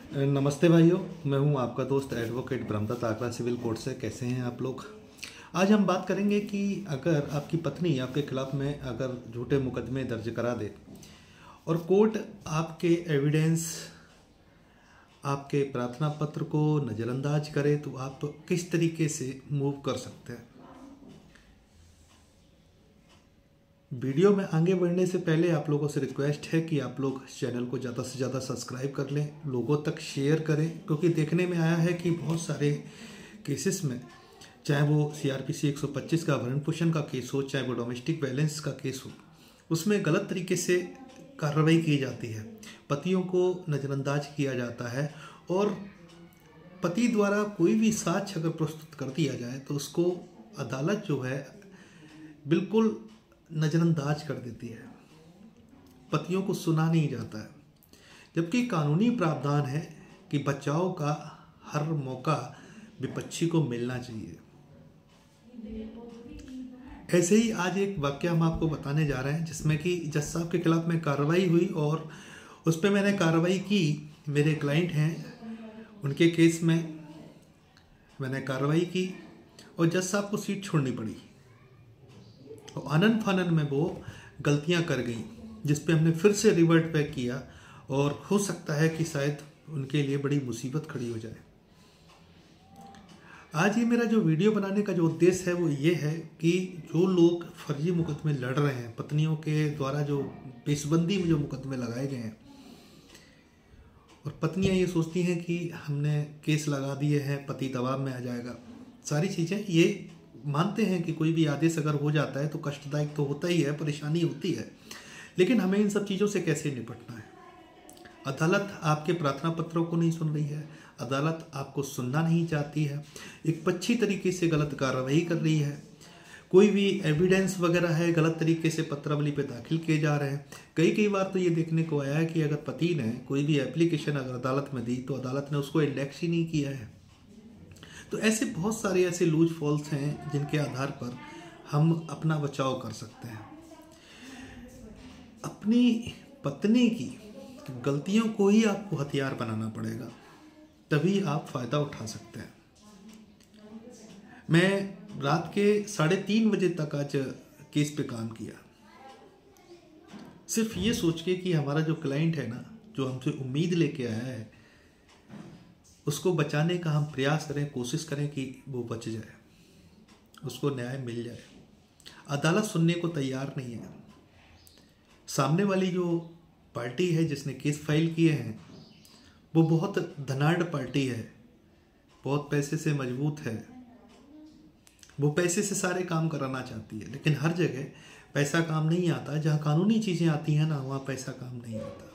नमस्ते भाइयों, मैं हूं आपका दोस्त advocate Brahmdutt Agra civil court से। कैसे हैं आप लोग। आज हम बात करेंगे कि अगर आपकी पत्नी आपके खिलाफ में अगर झूठे मुकदमे दर्ज करा दे और कोर्ट आपके एविडेंस, आपके प्रार्थना पत्र को नज़रअंदाज करे तो आप किस तरीके से मूव कर सकते हैं। वीडियो में आगे बढ़ने से पहले आप लोगों से रिक्वेस्ट है कि आप लोग चैनल को ज़्यादा से ज़्यादा सब्सक्राइब कर लें, लोगों तक शेयर करें, क्योंकि देखने में आया है कि बहुत सारे केसेस में, चाहे वो CRPC 125 का भरण पोषण का केस हो, चाहे वो डोमेस्टिक वायलेंस का केस हो, उसमें गलत तरीके से कार्रवाई की जाती है, पतियों को नज़रअंदाज किया जाता है और पति द्वारा कोई भी साक्ष्य अगर प्रस्तुत कर दिया जाए तो उसको अदालत जो है बिल्कुल नज़रअंदाज कर देती है, पतियों को सुना नहीं जाता है। जबकि कानूनी प्रावधान है कि बचाव का हर मौका विपक्षी को मिलना चाहिए। ऐसे ही आज एक वाकया हम आपको बताने जा रहे हैं जिसमें कि जज साहब के खिलाफ में कार्रवाई हुई और उस पर मैंने कार्रवाई की। मेरे क्लाइंट हैं, उनके केस में मैंने कार्रवाई की और जज साहब को सीट छोड़नी पड़ी और आनन फानन में वो गलतियां कर गई, जिस पे हमने फिर से रिवर्ट बैक किया और हो सकता है कि शायद उनके लिए बड़ी मुसीबत खड़ी हो जाए। आज ये मेरा जो वीडियो बनाने का जो उद्देश्य है वो ये है कि जो लोग फर्जी मुकदमे लड़ रहे हैं, पत्नियों के द्वारा जो पेशबंदी में जो मुकदमे लगाए गए हैं और पत्नियां ये सोचती हैं कि हमने केस लगा दिए हैं, पति दबाव में आ जाएगा, सारी चीज़ें ये मानते हैं कि कोई भी आदेश अगर हो जाता है तो कष्टदायक तो होता ही है, परेशानी होती है, लेकिन हमें इन सब चीज़ों से कैसे निपटना है। अदालत आपके प्रार्थना पत्रों को नहीं सुन रही है, अदालत आपको सुनना नहीं चाहती है, एक पक्षी तरीके से गलत कार्रवाई कर रही है, कोई भी एविडेंस वगैरह है गलत तरीके से पत्रावली पे दाखिल किए जा रहे हैं। कई बार तो ये देखने को आया है कि अगर पति ने कोई भी एप्लीकेशन अगर अदालत में दी तो अदालत ने उसको इंडेक्स ही नहीं किया है। तो ऐसे बहुत सारे ऐसे लूज फॉल्स हैं जिनके आधार पर हम अपना बचाव कर सकते हैं। अपनी पत्नी की गलतियों को ही आपको हथियार बनाना पड़ेगा, तभी आप फायदा उठा सकते हैं। मैं रात के 3:30 बजे तक आज केस पे काम किया, सिर्फ ये सोच के कि हमारा जो क्लाइंट है ना, जो हमसे उम्मीद लेके आया है, उसको बचाने का हम प्रयास करें, कोशिश करें कि वो बच जाए, उसको न्याय मिल जाए। अदालत सुनने को तैयार नहीं है। सामने वाली जो पार्टी है जिसने केस फाइल किए हैं वो बहुत धनाढ़ पार्टी है, बहुत पैसे से मजबूत है, वो पैसे से सारे काम कराना चाहती है, लेकिन हर जगह पैसा काम नहीं आता। जहाँ कानूनी चीज़ें आती हैं ना, वहाँ पैसा काम नहीं आता।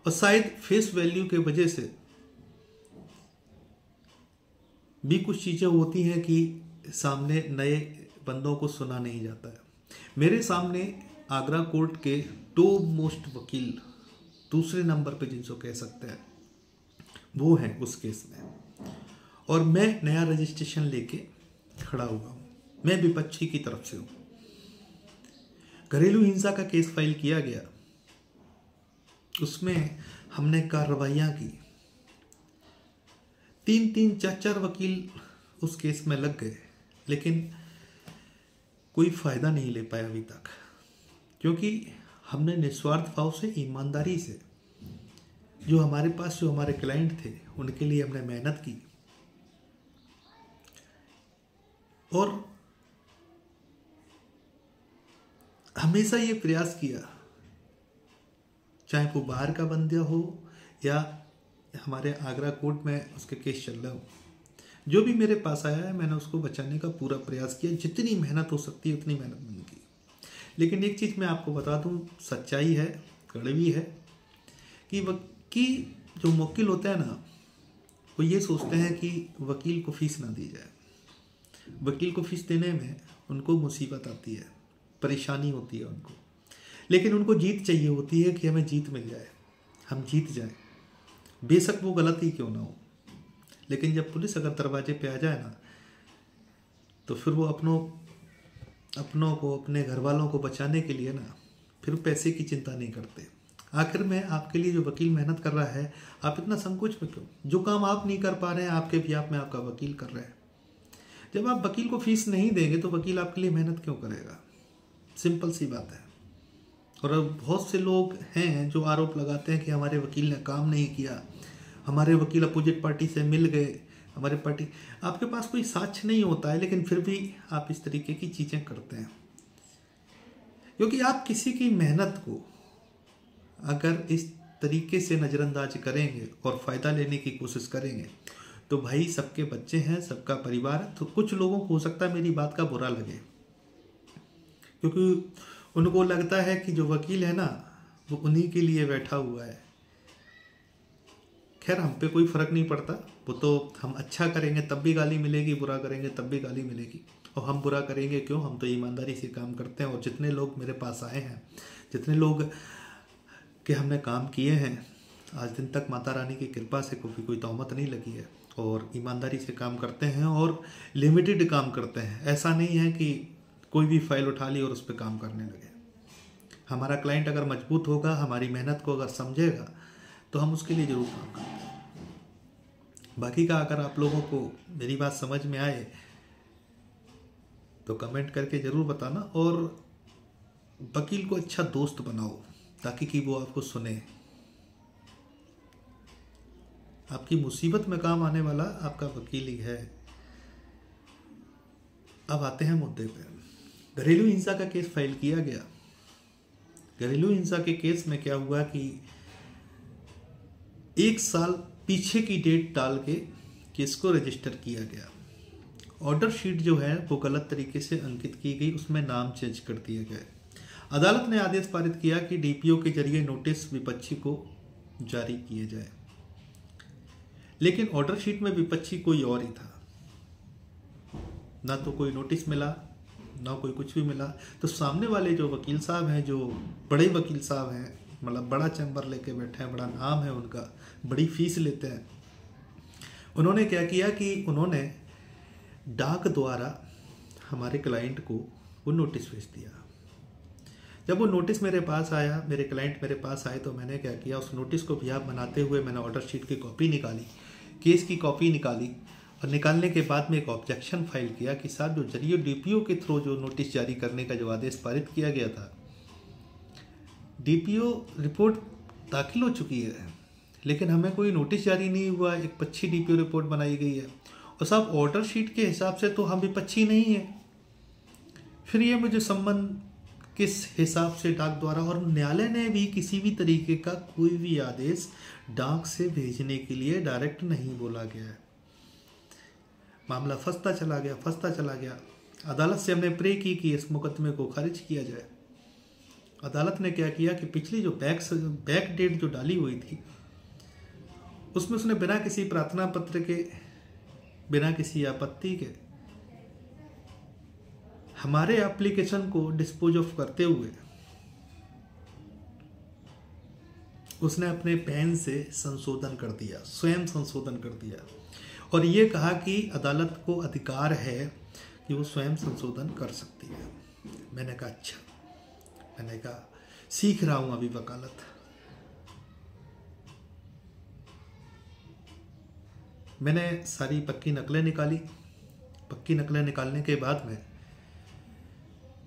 और शायद फेस वैल्यू के वजह से भी कुछ चीज़ें होती हैं कि सामने नए बंदों को सुना नहीं जाता है। मेरे सामने आगरा कोर्ट के टॉप मोस्ट वकील, दूसरे नंबर पे जिनको कह सकते हैं, वो हैं उस केस में, और मैं नया रजिस्ट्रेशन लेके खड़ा हुआ हूँ। मैं विपक्षी की तरफ से हूँ। घरेलू हिंसा का केस फाइल किया गया, उसमें हमने कार्रवाइयाँ की, 3-3, 4-4 वकील उस केस में लग गए, लेकिन कोई फायदा नहीं ले पाया अभी तक, क्योंकि हमने निस्वार्थ भाव से, ईमानदारी से, जो हमारे पास जो हमारे क्लाइंट थे उनके लिए हमने मेहनत की और हमेशा ये प्रयास किया, चाहे वो बाहर का बंदा हो या हमारे आगरा कोर्ट में उसके केस चल रहा हो, जो भी मेरे पास आया है मैंने उसको बचाने का पूरा प्रयास किया, जितनी मेहनत हो सकती है उतनी मेहनत मैंने की। लेकिन एक चीज़ मैं आपको बता दूं, सच्चाई है, कड़वी है, कि जो वकील होते हैं ना, वो ये सोचते हैं कि वकील को फीस ना दी जाए। वकील को फीस देने में उनको मुसीबत आती है, परेशानी होती है उनको, लेकिन उनको जीत चाहिए होती है कि हमें जीत मिल जाए, हम जीत जाएं, बेशक वो गलत ही क्यों ना हो। लेकिन जब पुलिस अगर दरवाजे पे आ जाए ना, तो फिर वो अपनों को, अपने घर वालों को बचाने के लिए ना, फिर पैसे की चिंता नहीं करते। आखिर में आपके लिए जो वकील मेहनत कर रहा है, आप इतना संकोच में क्यों? जो काम आप नहीं कर पा रहे हैं आपके भी आप में आपका वकील कर रहे हैं। जब आप वकील को फीस नहीं देंगे तो वकील आपके लिए मेहनत क्यों करेगा? सिंपल सी बात है। और अब बहुत से लोग हैं जो आरोप लगाते हैं कि हमारे वकील ने काम नहीं किया, हमारे वकील अपोजिट पार्टी से मिल गए, हमारे पार्टी। आपके पास कोई साक्ष्य नहीं होता है, लेकिन फिर भी आप इस तरीके की चीज़ें करते हैं, क्योंकि आप किसी की मेहनत को अगर इस तरीके से नज़रअंदाज करेंगे और फ़ायदा लेने की कोशिश करेंगे तो भाई सबके बच्चे हैं, सबका परिवार है। तो कुछ लोगों को हो सकता है मेरी बात का बुरा लगे, क्योंकि उनको लगता है कि जो वकील है ना वो उन्हीं के लिए बैठा हुआ है। खैर हम पे कोई फ़र्क नहीं पड़ता, वो तो हम अच्छा करेंगे तब भी गाली मिलेगी, बुरा करेंगे तब भी गाली मिलेगी। और हम बुरा करेंगे क्यों? हम तो ईमानदारी से काम करते हैं। और जितने लोग मेरे पास आए हैं, जितने लोग के हमने काम किए हैं आज दिन तक, माता रानी की कृपा से कोई तहमत नहीं लगी है और ईमानदारी से काम करते हैं और लिमिटेड काम करते हैं। ऐसा नहीं है कि कोई भी फाइल उठा ली और उस पर काम करने लगे। हमारा क्लाइंट अगर मजबूत होगा, हमारी मेहनत को अगर समझेगा तो हम उसके लिए ज़रूर काम करते हैं। बाकी का अगर आप लोगों को मेरी बात समझ में आए तो कमेंट करके ज़रूर बताना, और वकील को अच्छा दोस्त बनाओ ताकि कि वो आपको सुने। आपकी मुसीबत में काम आने वाला आपका वकील ही है। अब आते हैं मुद्दे पे। घरेलू हिंसा का केस फाइल किया गया। घरेलू हिंसा के केस में क्या हुआ कि 1 साल पीछे की डेट डाल के केस को रजिस्टर किया गया। ऑर्डर शीट जो है वो गलत तरीके से अंकित की गई, उसमें नाम चेंज कर दिए गए। अदालत ने आदेश पारित किया कि डीपीओ के जरिए नोटिस विपक्षी को जारी किए जाए, लेकिन ऑर्डर शीट में विपक्षी कोई और ही था। ना तो कोई नोटिस मिला, ना कोई कुछ भी मिला। तो सामने वाले जो वकील साहब हैं, जो बड़े वकील साहब हैं, मतलब बड़ा चैम्बर लेके बैठे हैं, बड़ा नाम है उनका, बड़ी फीस लेते हैं, उन्होंने क्या किया कि उन्होंने डाक द्वारा हमारे क्लाइंट को वो नोटिस भेज दिया। जब वो नोटिस मेरे पास आया, मेरे क्लाइंट मेरे पास आए, तो मैंने क्या किया, उस नोटिस को भी आप बनाते हुए मैंने ऑर्डर शीट की कॉपी निकाली, केस की कॉपी निकाली, और निकालने के बाद में एक ऑब्जेक्शन फाइल किया कि साहब जो जरिए डीपीओ के थ्रू जो नोटिस जारी करने का जो आदेश पारित किया गया था, डीपीओ रिपोर्ट दाखिल हो चुकी है, लेकिन हमें कोई नोटिस जारी नहीं हुआ। एक पक्षी डीपीओ रिपोर्ट बनाई गई है, और साहब ऑर्डर शीट के हिसाब से तो हम विपक्षी नहीं है। फिर ये मुझे संबंध किस हिसाब से डाक द्वारा, और न्यायालय ने भी किसी भी तरीके का कोई भी आदेश डाक से भेजने के लिए डायरेक्ट नहीं बोला गया है। मामला फंसता चला गया। अदालत से हमने प्रे की कि इस मुकदमे को खारिज किया जाए। अदालत ने क्या किया कि पिछली जो बैक डेट जो डाली हुई थी उसमें उसने बिना किसी प्रार्थना पत्र के, बिना किसी आपत्ति के हमारे एप्लीकेशन को डिस्पोज ऑफ करते हुए उसने अपने पेन से संशोधन कर दिया, स्वयं संशोधन कर दिया, और ये कहा कि अदालत को अधिकार है कि वो स्वयं संशोधन कर सकती है। मैंने कहा अच्छा, मैंने कहा सीख रहा हूं अभी वकालत। मैंने सारी पक्की नकलें निकाली। पक्की नकलें निकालने के बाद में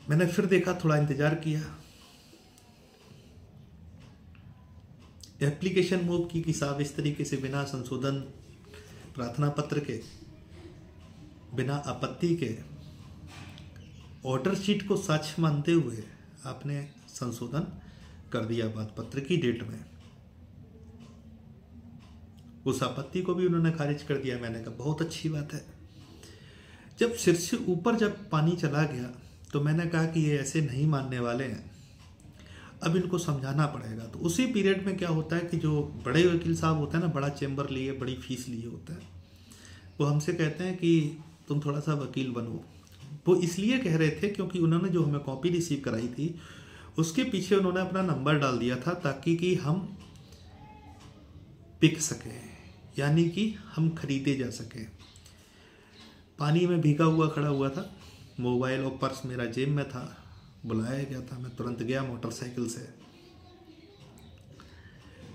मैंने फिर देखा, थोड़ा इंतजार किया, एप्लीकेशन मूव की कि साहब इस तरीके से बिना संशोधन प्रार्थना पत्र के, बिना आपत्ति के, ऑर्डर शीट को साक्ष्य मानते हुए आपने संशोधन कर दिया बात पत्र की डेट में। उस आपत्ति को भी उन्होंने खारिज कर दिया। मैंने कहा बहुत अच्छी बात है। जब सिर से ऊपर जब पानी चला गया तो मैंने कहा कि ये ऐसे नहीं मानने वाले हैं, अब इनको समझाना पड़ेगा। तो उसी पीरियड में क्या होता है कि जो बड़े वकील साहब होते हैं ना, बड़ा चैम्बर लिए, बड़ी फीस लिए होते हैं, वो हमसे कहते हैं कि तुम थोड़ा सा वकील बनो। वो इसलिए कह रहे थे क्योंकि उन्होंने जो हमें कॉपी रिसीव कराई थी उसके पीछे उन्होंने अपना नंबर डाल दिया था ताकि कि हम बिक सकें, यानी कि हम खरीदे जा सकें। पानी में भीगा हुआ खड़ा हुआ था, मोबाइल और पर्स मेरा जेब में था, बुलाया गया था, मैं तुरंत गया मोटरसाइकिल से।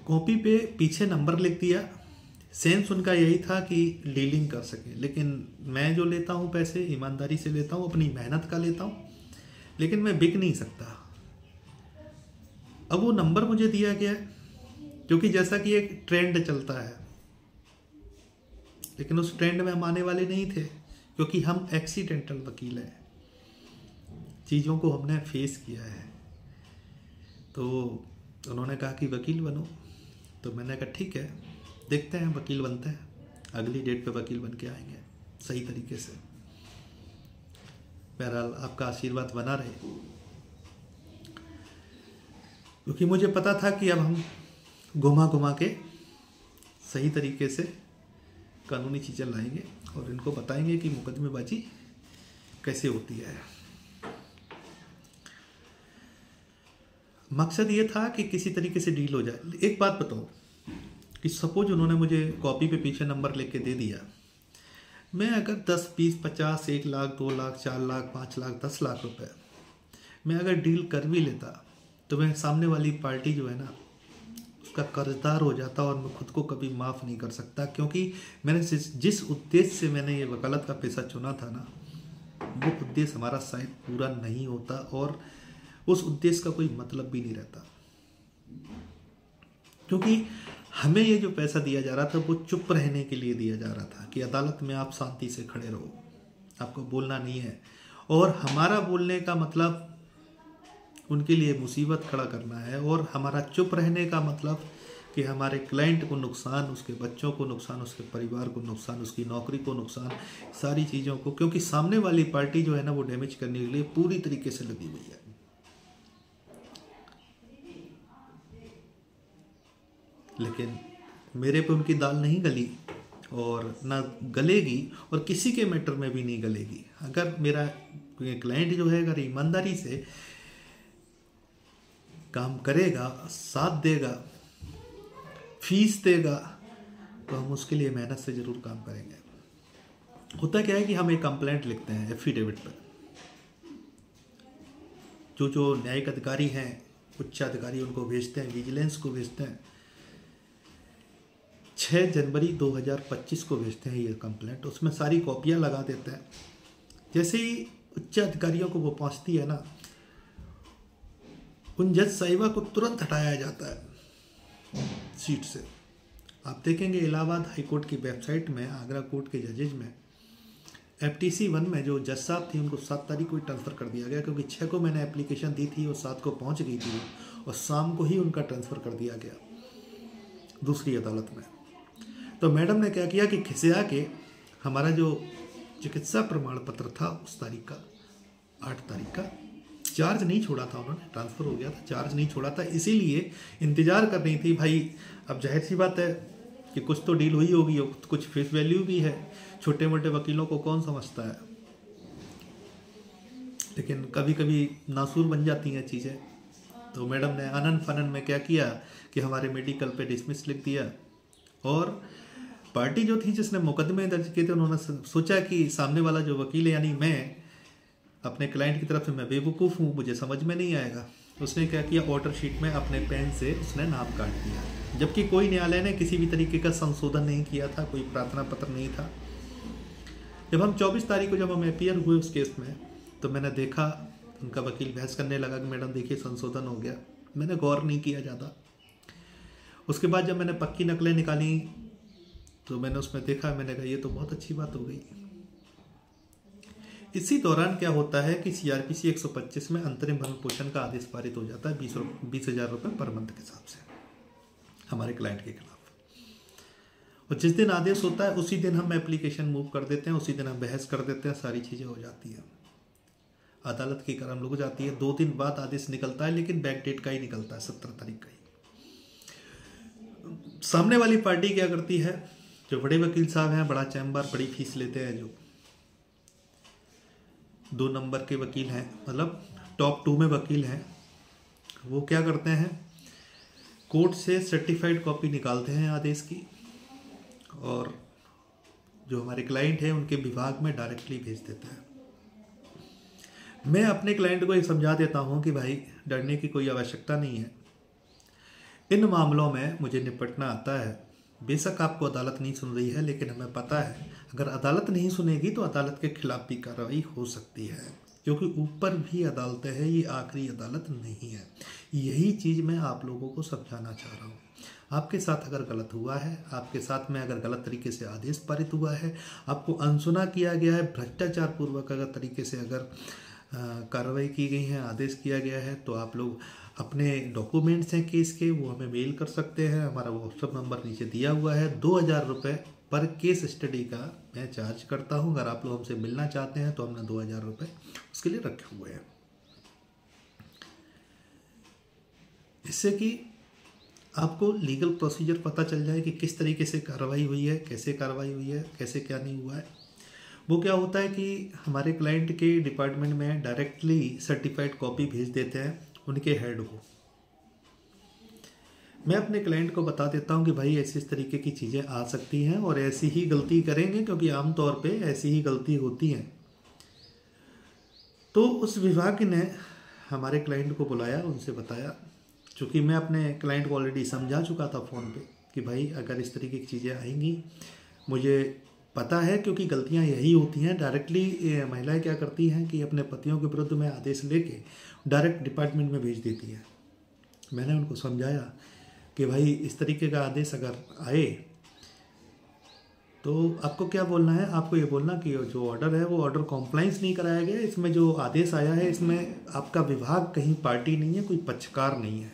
कॉपी पे पीछे नंबर लिख दिया। सेंस उनका यही था कि डीलिंग कर सके, लेकिन मैं जो लेता हूँ पैसे ईमानदारी से लेता हूँ, अपनी मेहनत का लेता हूँ, लेकिन मैं बिक नहीं सकता। अब वो नंबर मुझे दिया गया है क्योंकि जैसा कि एक ट्रेंड चलता है, लेकिन उस ट्रेंड में हम आने वाले नहीं थे क्योंकि हम एक्सीडेंटल वकील हैं, चीज़ों को हमने फेस किया है। तो उन्होंने कहा कि वकील बनो, तो मैंने कहा ठीक है, देखते हैं वकील बनते हैं, अगली डेट पे वकील बन के आएंगे सही तरीके से। बहरहाल आपका आशीर्वाद बना रहे, क्योंकि मुझे पता था कि अब हम घुमा घुमा के सही तरीके से कानूनी चीज़ें लाएंगे और इनको बताएंगे कि मुकदमेबाजी कैसे होती है। मकसद ये था कि किसी तरीके से डील हो जाए। एक बात बताओ कि सपोज उन्होंने मुझे कॉपी पे पीछे नंबर लिख के दे दिया, मैं अगर 10, 20, 50, 1 लाख, 2 लाख, 4 लाख, 5 लाख, 10 लाख रुपए मैं अगर डील कर भी लेता, तो मैं सामने वाली पार्टी जो है ना उसका कर्जदार हो जाता और मैं खुद को कभी माफ़ नहीं कर सकता, क्योंकि मैंने जिस उद्देश्य से मैंने ये वकालत का पेशा चुना था ना, वो उद्देश्य हमारा शायद पूरा नहीं होता और उस उद्देश्य का कोई मतलब भी नहीं रहता। क्योंकि हमें ये जो पैसा दिया जा रहा था वो चुप रहने के लिए दिया जा रहा था कि अदालत में आप शांति से खड़े रहो, आपको बोलना नहीं है। और हमारा बोलने का मतलब उनके लिए मुसीबत खड़ा करना है, और हमारा चुप रहने का मतलब कि हमारे क्लाइंट को नुकसान, उसके बच्चों को नुकसान, उसके परिवार को नुकसान, उसकी नौकरी को नुकसान, सारी चीज़ों को, क्योंकि सामने वाली पार्टी जो है ना वो डैमेज करने के लिए पूरी तरीके से लगी हुई है। लेकिन मेरे पे उनकी दाल नहीं गली और ना गलेगी, और किसी के मैटर में भी नहीं गलेगी। अगर मेरा क्लाइंट जो है अगर ईमानदारी से काम करेगा, साथ देगा, फीस देगा, तो हम उसके लिए मेहनत से ज़रूर काम करेंगे। होता क्या है कि हम एक कंप्लेंट लिखते हैं एफिडेविट पर, जो न्यायिक अधिकारी हैं, उच्च अधिकारी, उनको भेजते हैं, विजिलेंस को भेजते हैं, 6 जनवरी 2025 को भेजते हैं ये कंप्लेंट। उसमें सारी कॉपियाँ लगा देते हैं। जैसे ही उच्च अधिकारियों को वो पहुँचती है ना, उन जज साहिबा को तुरंत हटाया जाता है सीट से। आप देखेंगे इलाहाबाद हाई कोर्ट की वेबसाइट में, आगरा कोर्ट के जजेज में, FTC 1 में जो जज साहब थी उनको 7 तारीख को ही ट्रांसफ़र कर दिया गया, क्योंकि 6 को मैंने एप्लीकेशन दी थी और 7 को पहुंच गई थी, और शाम को ही उनका ट्रांसफ़र कर दिया गया दूसरी अदालत में। तो मैडम ने क्या किया कि खिसिया के हमारा जो चिकित्सा प्रमाण पत्र था उस तारीख का, 8 तारीख का, चार्ज नहीं छोड़ा था उन्होंने, ट्रांसफ़र हो गया था, चार्ज नहीं छोड़ा था। इसीलिए इंतज़ार कर रही थी भाई, अब जाहिर सी बात है कि कुछ तो डील हुई होगी, कुछ फेस वैल्यू भी है, छोटे मोटे वकीलों को कौन समझता है, लेकिन कभी कभी नासूर बन जाती हैं चीज़ें। तो मैडम ने आनन फानन में क्या किया कि हमारे मेडिकल पे डिसमिस लिख दिया, और पार्टी जो थी जिसने मुकदमे दर्ज किए थे उन्होंने सोचा कि सामने वाला जो वकील है, यानी मैं, अपने क्लाइंट की तरफ से मैं बेवकूफ़ हूँ, मुझे समझ में नहीं आएगा। उसने क्या किया, ऑर्डर शीट में अपने पेन से उसने नाम काट दिया, जबकि कोई न्यायालय ने किसी भी तरीके का संशोधन नहीं किया था, कोई प्रार्थना पत्र नहीं था। जब हम 24 तारीख को जब हम अपीयर हुए उस केस में, तो मैंने देखा उनका वकील बहस करने लगा कि मैडम देखिए संशोधन हो गया। मैंने गौर नहीं किया ज़्यादा। उसके बाद जब मैंने पक्की नकलें निकाली तो मैंने उसमें देखा, मैंने कहा ये तो बहुत अच्छी बात हो गई। इसी दौरान क्या होता है कि CRPC 125 में अंतरिम भरण पोषण का आदेश पारित हो जाता है 20,000 रुपये पर मंथ के हिसाब से हमारे क्लाइंट के खिलाफ। और जिस दिन आदेश होता है उसी दिन हम एप्लीकेशन मूव कर देते हैं, उसी दिन हम बहस कर देते हैं, सारी चीज़ें हो जाती हैं, अदालत की करम लुक जाती है। 2 दिन बाद आदेश निकलता है, लेकिन बैक डेट का ही निकलता है, 17 तारीख का ही। सामने वाली पार्टी क्या करती है, जो बड़े वकील साहब हैं, बड़ा चैम्बर, बड़ी फीस लेते हैं, जो 2 नंबर के वकील हैं, मतलब टॉप 2 में वकील हैं, वो क्या करते हैं, कोर्ट से सर्टिफाइड कॉपी निकालते हैं आदेश की, और जो हमारे क्लाइंट हैं उनके विभाग में डायरेक्टली भेज देते हैं। मैं अपने क्लाइंट को ये समझा देता हूँ कि भाई डरने की कोई आवश्यकता नहीं है, इन मामलों में मुझे निपटना आता है। बेशक आपको अदालत नहीं सुन रही है, लेकिन हमें पता है अगर अदालत नहीं सुनेगी तो अदालत के खिलाफ भी कार्रवाई हो सकती है, क्योंकि ऊपर भी अदालतें हैं, ये आखिरी अदालत नहीं है। यही चीज़ मैं आप लोगों को समझाना चाह रहा हूँ। आपके साथ अगर गलत हुआ है, आपके साथ में अगर गलत तरीके से आदेश पारित हुआ है, आपको अनसुना किया गया है, भ्रष्टाचार पूर्वक अगर तरीके से अगर कार्रवाई की गई है, आदेश किया गया है, तो आप लोग अपने डॉक्यूमेंट्स हैं केस के, वो हमें मेल कर सकते हैं। हमारा व्हाट्सअप नंबर नीचे दिया हुआ है। 2000 रुपये पर केस स्टडी का मैं चार्ज करता हूं। अगर आप लोग हमसे मिलना चाहते हैं तो हमने 2000 रुपये उसके लिए रखे हुए हैं, जिससे कि आपको लीगल प्रोसीजर पता चल जाए कि किस तरीके से कार्रवाई हुई है, कैसे कार्रवाई हुई है, कैसे क्या नहीं हुआ है। वो क्या होता है कि हमारे क्लाइंट के डिपार्टमेंट में डायरेक्टली सर्टिफाइड कॉपी भेज देते हैं उनके हेड को। मैं अपने क्लाइंट को बता देता हूं कि भाई ऐसी इस तरीके की चीज़ें आ सकती हैं और ऐसी ही गलती करेंगे, क्योंकि आमतौर पे ऐसी ही गलती होती है। तो उस विभाग ने हमारे क्लाइंट को बुलाया, उनसे बताया, चूँकि मैं अपने क्लाइंट को ऑलरेडी समझा चुका था फ़ोन पे कि भाई अगर इस तरीके की चीज़ें आएंगी, मुझे पता है, क्योंकि गलतियां यही होती हैं। डायरेक्टली महिलाएं क्या करती हैं कि अपने पतियों के विरुद्ध में आदेश लेके डायरेक्ट डिपार्टमेंट में भेज देती हैं। मैंने उनको समझाया कि भाई इस तरीके का आदेश अगर आए तो आपको क्या बोलना है, आपको ये बोलना कि जो ऑर्डर है वो ऑर्डर कॉम्प्लाइंस नहीं कराया गया, इसमें जो आदेश आया है इसमें आपका विभाग कहीं पार्टी नहीं है, कोई पक्षकार नहीं है,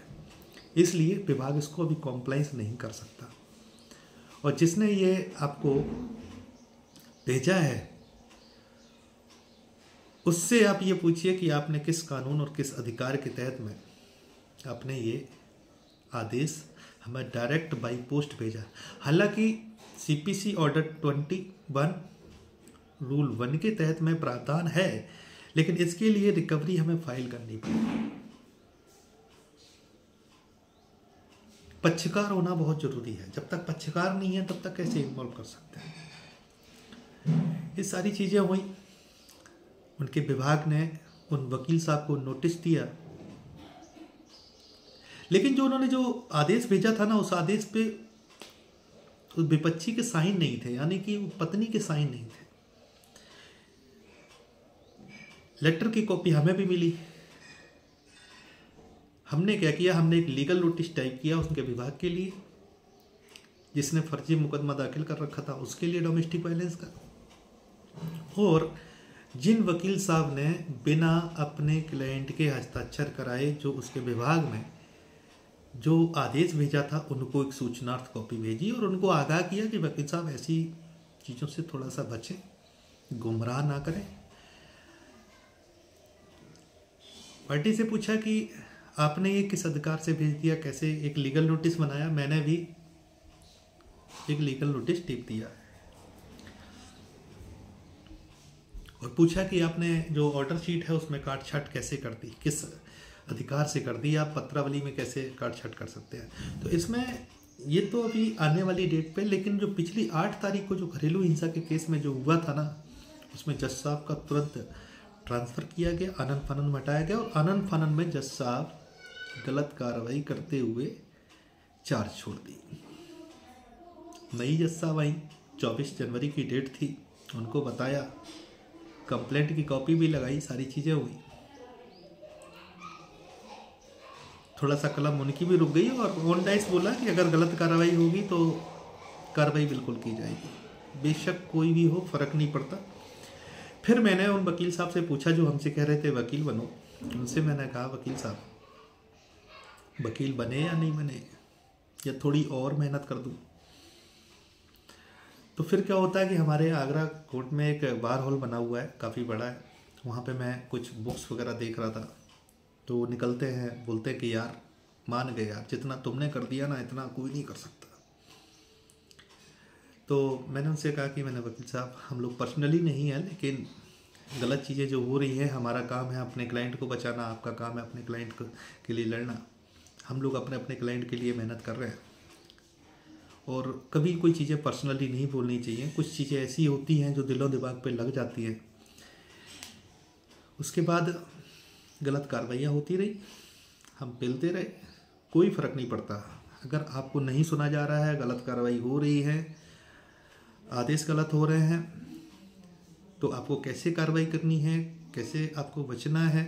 इसलिए विभाग इसको अभी कॉम्प्लाइंस नहीं कर सकता। और जिसने ये आपको भेजा है उससे आप ये पूछिए कि आपने किस कानून और किस अधिकार के तहत में आपने ये आदेश हमें डायरेक्ट बाई पोस्ट भेजा। हालांकि सीपीसी ऑर्डर 21 रूल 1 के तहत में प्रावधान है, लेकिन इसके लिए रिकवरी हमें फाइल करनी पड़ेगी। पक्षकार होना बहुत जरूरी है। जब तक पक्षकार नहीं है तब तक कैसे इन्वॉल्व कर सकते हैं। ये सारी चीज़ें हुई। उनके विभाग ने उन वकील साहब को नोटिस दिया, लेकिन जो उन्होंने जो आदेश भेजा था ना, उस आदेश पे उस विपक्षी के साइन नहीं थे, यानी कि पत्नी के साइन नहीं थे। लेटर की कॉपी हमें भी मिली। हमने क्या किया, हमने एक लीगल नोटिस टाइप किया उसके विभाग के लिए, जिसने फर्जी मुकदमा दाखिल कर रखा था उसके लिए डोमेस्टिक वायलेंस का। और जिन वकील साहब ने बिना अपने क्लाइंट के हस्ताक्षर कराए जो उसके विभाग में जो आदेश भेजा था, उनको एक सूचनार्थ कॉपी भेजी और उनको आगाह किया कि वकील साहब ऐसी चीज़ों से थोड़ा सा बचें, गुमराह ना करें। पार्टी से पूछा कि आपने ये किस अधिकार से भेज दिया, कैसे एक लीगल नोटिस बनाया। मैंने भी एक लीगल नोटिस टिप दिया और पूछा कि आपने जो ऑर्डर शीट है उसमें काट छाट कैसे कर दी, किस अधिकार से कर दी, आप पत्रावली में कैसे काट छाट कर सकते हैं। तो इसमें ये तो अभी आने वाली डेट पे, लेकिन जो पिछली 8 तारीख को जो घरेलू हिंसा के केस में जो हुआ था ना, उसमें जज साहब का तुरंत ट्रांसफ़र किया गया, आनन फानन में हटाया गया और आनन फानन में जज साहब गलत कार्रवाई करते हुए चार्ज छोड़ दी। नई जज साहब आई, 24 जनवरी की डेट थी, उनको बताया, कंप्लेंट की कॉपी भी लगाई, सारी चीज़ें हुई। थोड़ा सा कलम उनकी भी रुक गई और ऑन डाइस बोला कि अगर गलत कार्रवाई होगी तो कार्रवाई बिल्कुल की जाएगी, बेशक कोई भी हो, फर्क नहीं पड़ता। फिर मैंने उन वकील साहब से पूछा जो हमसे कह रहे थे वकील बनो, उनसे मैंने कहा वकील साहब वकील बने या नहीं बने, या थोड़ी और मेहनत कर दूं। तो फिर क्या होता है कि हमारे आगरा कोर्ट में एक बार हॉल बना हुआ है, काफ़ी बड़ा है, वहाँ पे मैं कुछ बुक्स वगैरह देख रहा था, तो वो निकलते हैं, बोलते हैं कि यार मान गए यार, जितना तुमने कर दिया ना इतना कोई नहीं कर सकता। तो मैंने उनसे कहा कि मैंने वकील साहब हम लोग पर्सनली नहीं है, लेकिन गलत चीज़ें जो हो रही हैं, हमारा काम है अपने क्लाइंट को बचाना, आपका काम है अपने क्लाइंट के लिए लड़ना। हम लोग अपने अपने क्लाइंट के लिए मेहनत कर रहे हैं और कभी कोई चीज़ें पर्सनली नहीं बोलनी चाहिए। कुछ चीज़ें ऐसी होती हैं जो दिलो दिमाग पे लग जाती है, उसके बाद गलत कार्रवाइयाँ होती रही, हम पेलते रहे, कोई फ़र्क नहीं पड़ता। अगर आपको नहीं सुना जा रहा है, गलत कार्रवाई हो रही है, आदेश गलत हो रहे हैं, तो आपको कैसे कार्रवाई करनी है, कैसे आपको बचना है।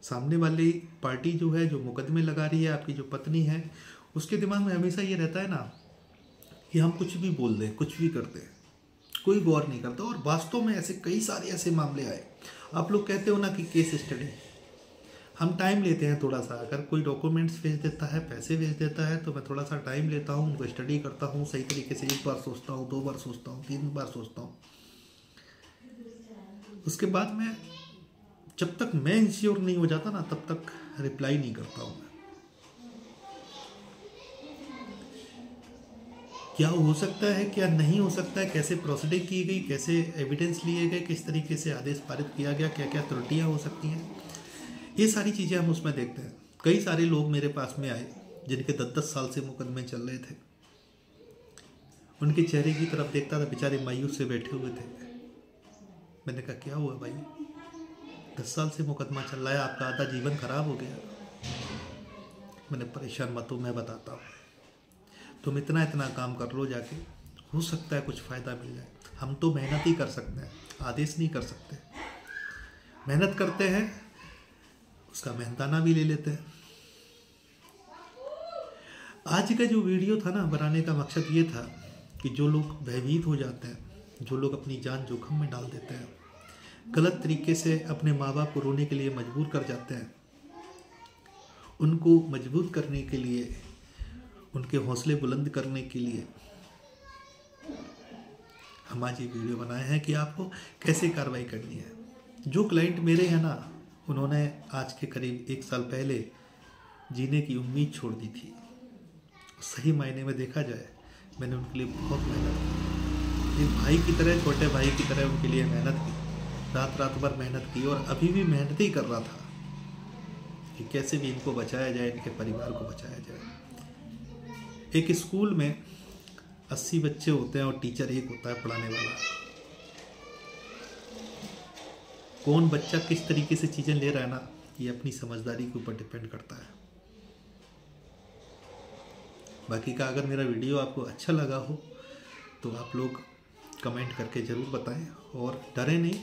सामने वाली पार्टी जो है, जो मुकदमे लगा रही है, आपकी जो पत्नी है, उसके दिमाग में हमेशा ये रहता है ना कि हम कुछ भी बोल दें, कुछ भी कर दें, कोई गौर नहीं करता। और वास्तव में ऐसे कई सारे ऐसे मामले आए। आप लोग कहते हो ना कि केस स्टडी, हम टाइम लेते हैं थोड़ा सा। अगर कोई डॉक्यूमेंट्स भेज देता है, पैसे भेज देता है, तो मैं थोड़ा सा टाइम लेता हूँ, उनको स्टडी करता हूँ सही तरीके से। 1 बार सोचता हूँ, 2 बार सोचता हूँ, 3 बार सोचता हूँ। उसके बाद में जब तक मैं इंश्योर नहीं हो जाता ना, तब तक रिप्लाई नहीं करता हूँ मैं। क्या हो सकता है, क्या नहीं हो सकता है, कैसे प्रोसीडिंग की गई, कैसे एविडेंस लिए गए, किस तरीके से आदेश पारित किया गया, क्या क्या त्रुटियां हो सकती हैं, ये सारी चीज़ें हम उसमें देखते हैं। कई सारे लोग मेरे पास में आए जिनके 10-10 साल से मुकदमे चल रहे थे। उनके चेहरे की तरफ देखता था, बेचारे मायूस से बैठे हुए थे। मैंने कहा क्या हुआ भाई, 10 साल से मुकदमा चल रहा है, आपका आधा जीवन खराब हो गया। मैंने परेशान मत हो, मैं बताता हूँ, तुम इतना इतना काम कर लो जाके, हो सकता है कुछ फ़ायदा मिल जाए। हम तो मेहनत ही कर सकते हैं, आदेश नहीं कर सकते। मेहनत करते हैं, उसका मेहनताना भी ले लेते हैं। आज का जो वीडियो था ना, बनाने का मकसद ये था कि जो लोग भयभीत हो जाते हैं, जो लोग अपनी जान जोखिम में डाल देते हैं, गलत तरीके से अपने माँ बाप को रोने के लिए मजबूर कर जाते हैं, उनको मजबूत करने के लिए, उनके हौसले बुलंद करने के लिए हम आज ये वीडियो बनाए हैं कि आपको कैसे कार्रवाई करनी है। जो क्लाइंट मेरे हैं ना, उन्होंने आज के करीब 1 साल पहले जीने की उम्मीद छोड़ दी थी। सही मायने में देखा जाए, मैंने उनके लिए बहुत मेहनत की, एक भाई की तरह, छोटे भाई की तरह उनके लिए मेहनत की, रात रात भर मेहनत की, और अभी भी मेहनत ही कर रहा था कि कैसे भी इनको बचाया जाए, इनके परिवार को बचाया जाए। एक स्कूल में 80 बच्चे होते हैं और टीचर एक होता है पढ़ाने वाला। कौन बच्चा किस तरीके से चीज़ें ले रहा है ना, ये अपनी समझदारी के ऊपर डिपेंड करता है। बाकी का अगर मेरा वीडियो आपको अच्छा लगा हो तो आप लोग कमेंट करके ज़रूर बताएं, और डरे नहीं,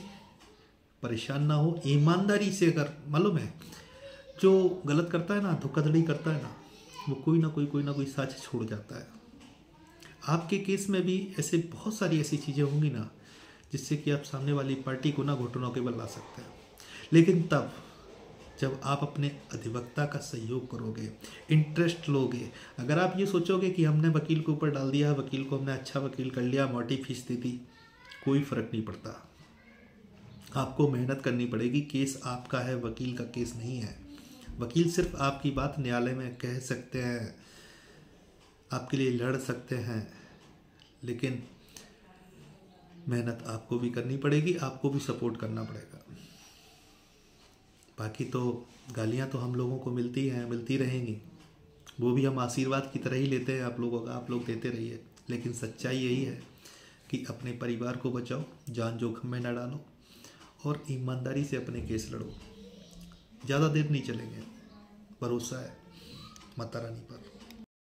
परेशान ना हो, ईमानदारी से। अगर मालूम है जो गलत करता है ना, धोखाधड़ी करता है ना, वो कोई ना कोई साच छोड़ जाता है। आपके केस में भी ऐसे बहुत सारी ऐसी चीज़ें होंगी ना, जिससे कि आप सामने वाली पार्टी को ना घुटनों के बल ला सकते हैं। लेकिन तब जब आप अपने अधिवक्ता का सहयोग करोगे, इंटरेस्ट लोगे। अगर आप ये सोचोगे कि हमने वकील के ऊपर डाल दिया, वकील को हमने अच्छा वकील कर लिया, मोटी फीस दे दी, कोई फ़र्क नहीं पड़ता। आपको मेहनत करनी पड़ेगी। केस आपका है, वकील का केस नहीं है। वकील सिर्फ आपकी बात न्यायालय में कह सकते हैं, आपके लिए लड़ सकते हैं, लेकिन मेहनत आपको भी करनी पड़ेगी, आपको भी सपोर्ट करना पड़ेगा। बाकी तो गालियां तो हम लोगों को मिलती हैं, मिलती रहेंगी, वो भी हम आशीर्वाद की तरह ही लेते हैं आप लोगों का, आप लोग देते रहिए। लेकिन सच्चाई यही है कि अपने परिवार को बचाओ, जान जोखिम में न डालो, और ईमानदारी से अपने केस लड़ो। ज़्यादा देर नहीं चलेंगे, भरोसा है माता रानी पर।